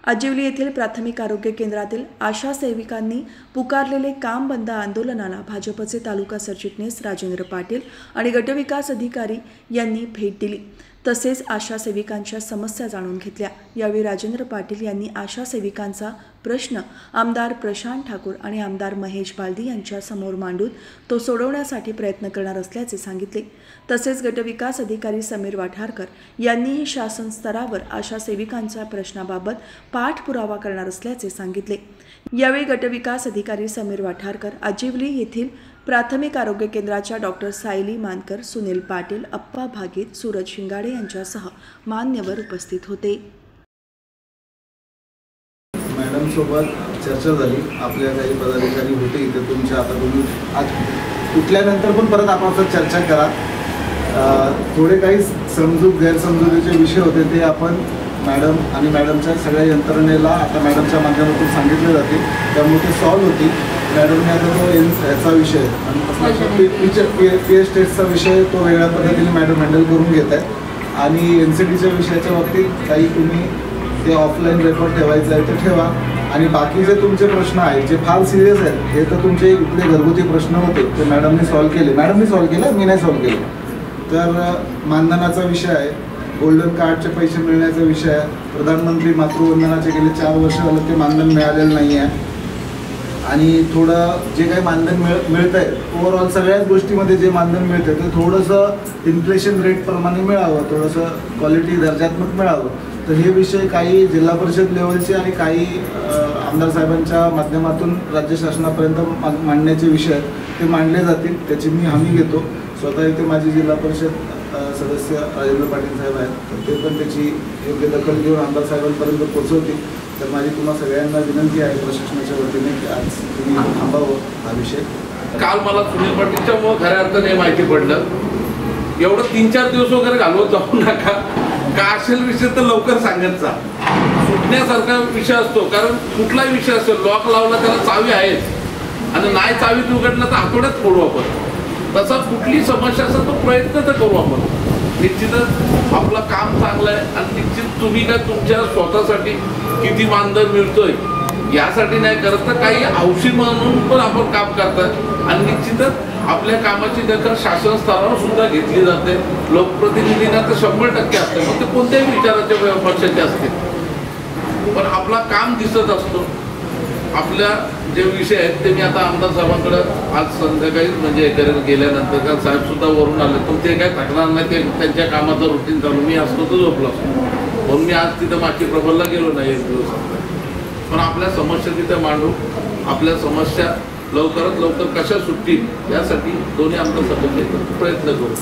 आजिवली येथील प्राथमिक आरोग्य केंद्रातील आशा सेविकांनी पुकारलेले काम बंद आंदोलनाला भाजपचे तालुका सरचिटणीस राजेंद्र पाटील आणि गटविकास अधिकारी यांनी भेट दिली। तसेच आशा सेविकांच्या समस्या जाणून घेतल्या। यावेळी राजेंद्र पाटील यांनी आशा सेविकांचा प्रश्न आमदार प्रशांत ठाकूर आणि आमदार महेश बालदी यांच्या समोर मांडून तो सोडवण्यासाठी प्रयत्न करणार असल्याचे सांगितले। तसेच गटविकास अधिकारी समीर वाठारकर यांनीही शासन स्तरावर आशा सेविकांच्या प्रश्नाबाबत पाठपुरावा करणार असल्याचे सांगितले। यावेळी गटविकास अधिकारी समीर वाठारकर, आजिवली येथील प्राथमिक आरोग्य केंद्राच्या डॉक्टर सायली मानकर, सुनील पाटील, अप्पा भागीत, सूरज शिंगाडे यांच्यासह मान्यवर उपस्थित होते। मॅडम सोबत चर्चा झाली। आपल्या काही पदाधिकारी होते इथे तुमच्या, आता तुम्ही आज उठल्यानंतर पण परत आपण चर्चा करा। थोडे काही गैरसमजुतीचे विषय होते ते आपण मॅडम आणि मॅडमच्या सगळ्या यंत्रणेला आता मॅडमच्या माध्यमातून सांगितले जाते, त्यामुळे ते सॉल्व्ह होती। मॅडमने आता तो याचा विषय आणि पीएच टेस्टचा विषय तो वेगळ्या पद्धतीने मॅडम हँडल करून घेत आहेत। आणि एनसीडीच्या विषयाच्या बाबतीत काही तुम्ही ते ऑफलाईन रेकॉर्ड ठेवायचं आहे ते ठेवा। आणि बाकी जे तुमचे प्रश्न आहेत जे फार सिरियस आहेत हे तर तुमचे इथले घरगुती प्रश्न होते ते मॅडमने सॉल्व्ह केले। मॅडमने सॉल्व्ह केलं, मी नाही सॉल्व्ह केलं। तर मानधनाचा विषय आहे, गोल्डन कार्डचे पैसे मिळण्याचा विषय आहे, प्रधानमंत्री मातृवंदनाचे गेले 4 वर्ष झालं ते मानधन मिळालेलं नाही आहे। आणि थोडं जे काही मानधन मिळतं आहे ओव्हरऑल सगळ्याच गोष्टीमध्ये जे मानधन मिळतं आहे ते थोडंसं इन्फ्लेशन रेटप्रमाणे मिळावं, थोडंसं क्वालिटी दर्जात्मक मिळावं। तर हे विषय काही जिल्हा परिषद लेवलचे आणि काही आमदार साहेबांच्या माध्यमातून राज्य शासनापर्यंत मांडण्याचे विषय आहेत ते मांडले जातील, त्याची मी हमी घेतो। स्वतः इथे माझी जिल्हा परिषद सदस्य राजेंद्र पाटील साहेब आहेत, तर ते पण त्याची योग्य दखल घेऊन आमदार साहेबांपर्यंत पोहोचवतील। तर माझी तुम्हा सगळ्यांना विनंती आहे प्रशासनाच्या वतीने की आज तुम्ही थांबावं हा विषय। काल मला सुनील पाटीलच्या खऱ्या अर्थाने माहिती पडलं, एवढं 3-4 दिवस वगैरे घालवत जाऊ नका, का असेल विषय तर लवकर सांगत जा। सुटण्यासारखा विषय असतो, कारण कुठलाही विषय असेल लॉक लावला त्याला चावी आहेच आणि नाही चावीत उघडलं तर आठवड्यात फोडू आपण। तसा कुठली समस्या असेल तो प्रयत्न तर करू आपण। निश्चितच आपलं काम चांगलं आहे आणि निश्चित तुम्ही काय तुमच्या स्वतःसाठी किती मानधन मिळतोय यासाठी नाही करत, तर काही हौशी म्हणून पण आपण काम करतात। आणि निश्चितच आपल्या कामाची दखल शासन स्तरावर सुद्धा घेतली जाते। लोकप्रतिनिधींना तर 100% असते, मग ते कोणत्याही विचाराचे पक्षाचे असते, पण आपला काम दिसत असतो। आपल्या जे विषय आहेत ते मी आता आमदार साहेबांकडे आज संध्याकाळी म्हणजे गेल्यानंतर कारण साहेब सुद्धा वरून आले, पण ते काय थकणार नाही, ते त्यांच्या कामाचं रुटीन चालू, मी असतो तर झोपलो असतो, म्हणून मी आज तिथं मागची प्रबलला गेलो नाही 1 दिवस। पण आपल्या समस्या तिथे मांडू, आपल्या समस्या लवकरात लवकर कशा सुटतील यासाठी दोन्ही आमदार सभेत प्रयत्न करू।